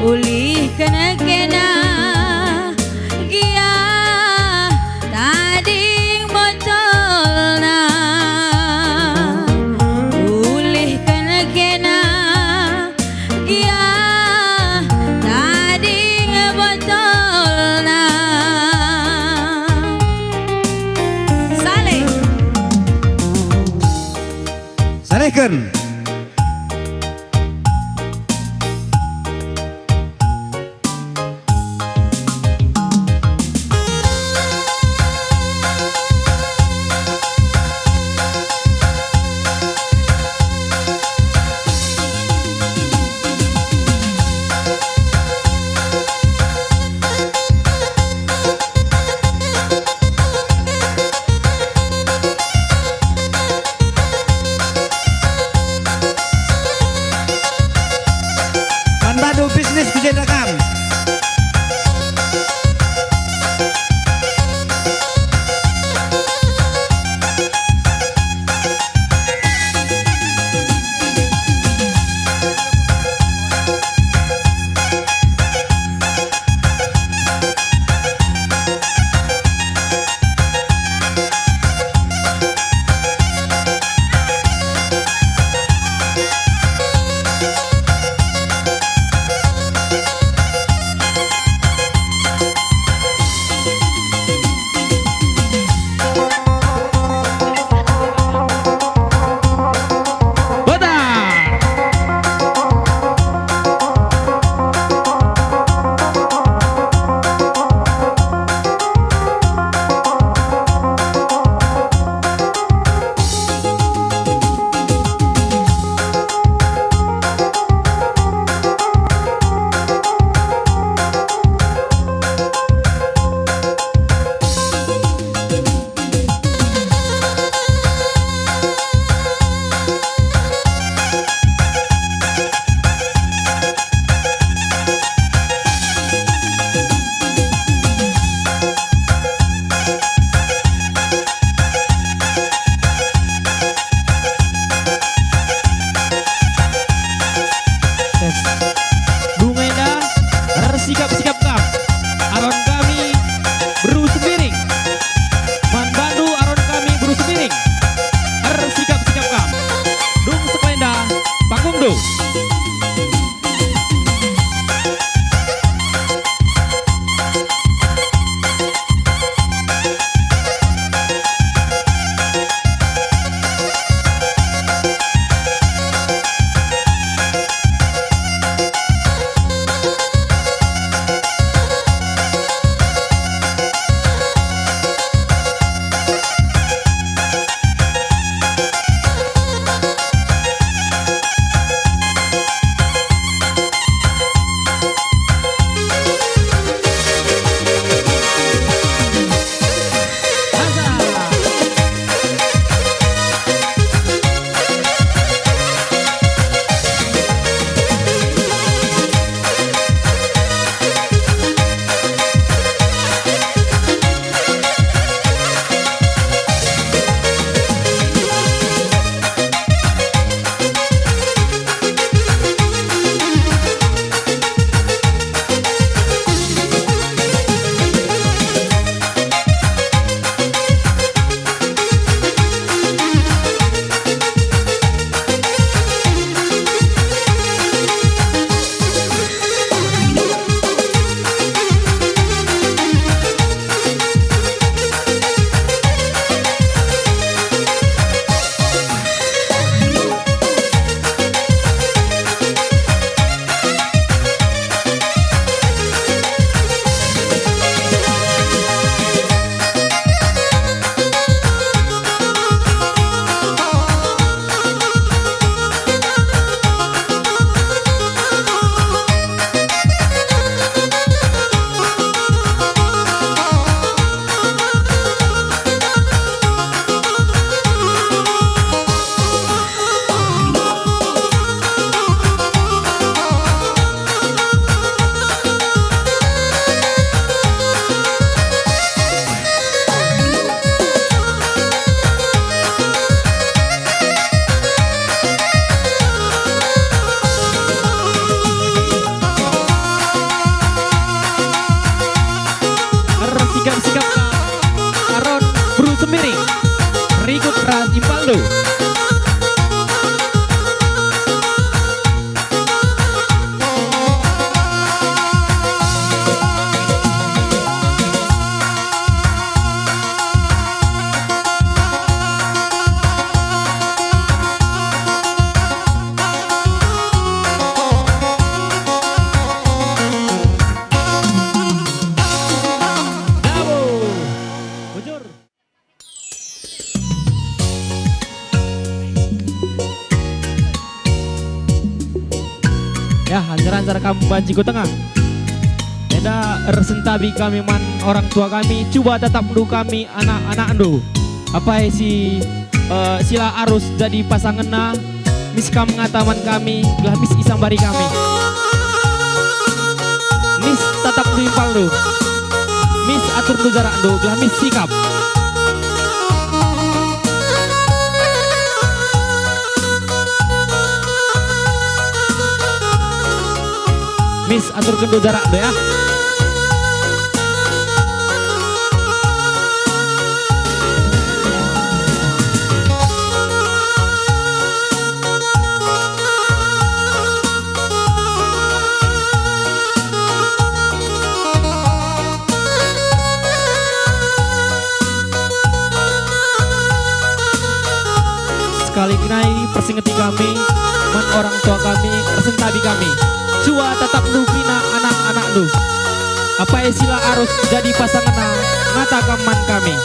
ulih kena-kena gia tading bocolna ulih kena-kena gia tading bocolna saleh
Salehkeun. Man Bandu bisnis kujendakan.
Simpaldo. Bujur. Ya, ancar-ancar kamu banci ku tengah. Beda resentabi kami man orang tua kami, coba tetap dulu kami anak-anak ndo. Apa si sila arus jadi pasangan na, mis kam ngataman kami, gelah mis isambari kami. Mis tetap dulu impal ndo. Mis atur dulu jarak ndo, gelah mis sikap. Mis atur kendo jarak ndo ya. Sekali kenai persingeti kami, man orang tua kami, resentabi kami. Cua tetap lu kina anak-anak lu. Apa sila arus jadi pasangan ngata kaman kami.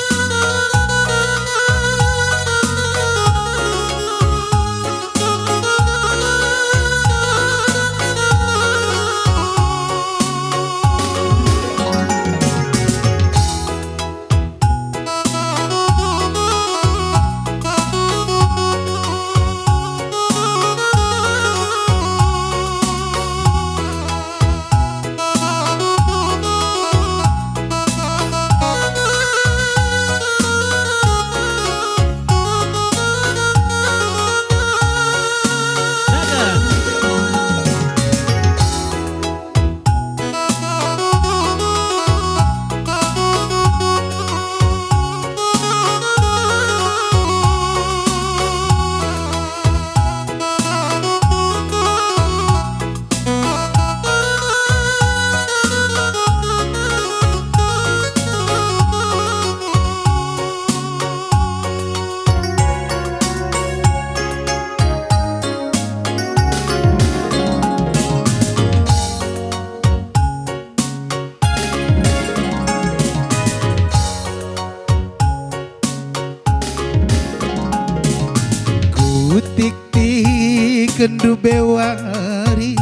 Utik-tik kendu bewari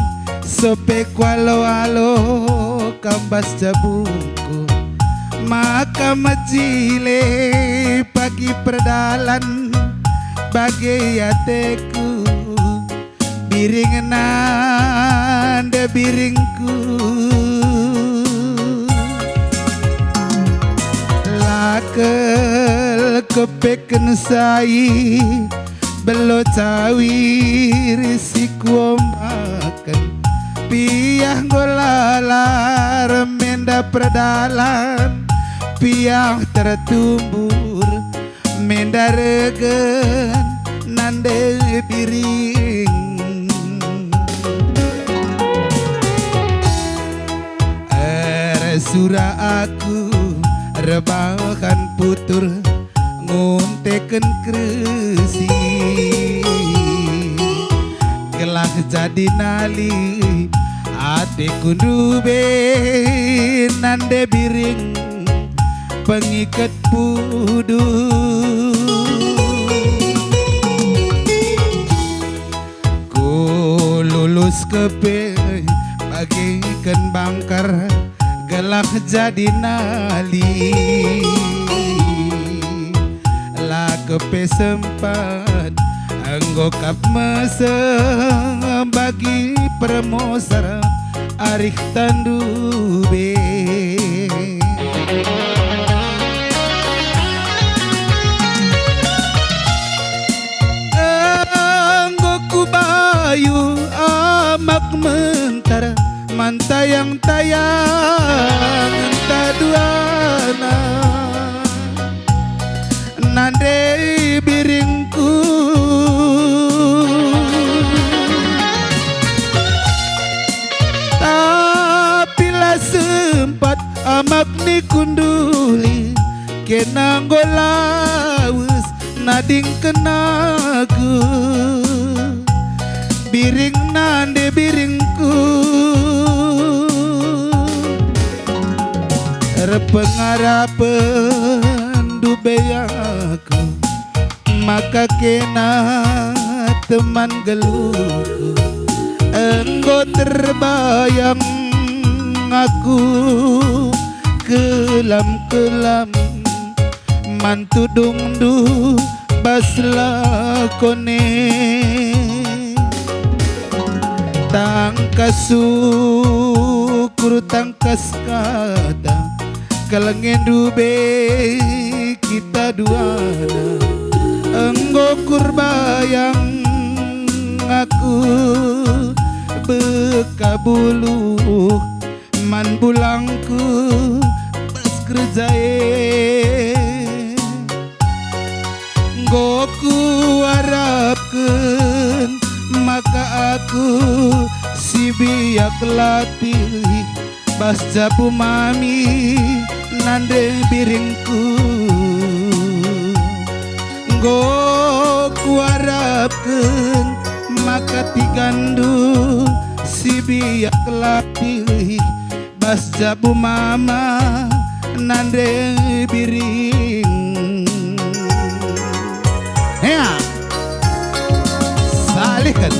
sopek walo-walo kambas jabungku maka majile pagi perdalan bagai ateku biring nanda biringku lakel kepeken sai belo cawir siku makan piah golalar menda perdalan piah tertumbur menda regen nande biring sura aku rebahan putur ngunteken kresi gelah jadi nali ate kundube nande biring pengikat pudu ku lulus kepe bagikan bangkar gelah jadi nali kepe sempat anggokap mesem bagi permosar arif tandube anggoku bayu amak mentara mantayang-tayang entah duana nande biringku Pamak ni kunduli kenanggo lawus nading kenaku biring nande biringku repengarapan dubeyaku maka kena teman geluku engkau terbayang aku kelam-kelam mantu dungdu basla kone tangkas syukur tangkas kata kalangan dube kita duana enggo kurbayang aku bekabulu man bulangku bas kerjae goku harapkeun maka aku si biak latih bas jabu mami nande biringku goku harapkeun maka tigandu si biak latih bas jabu mama nande biring ya salikan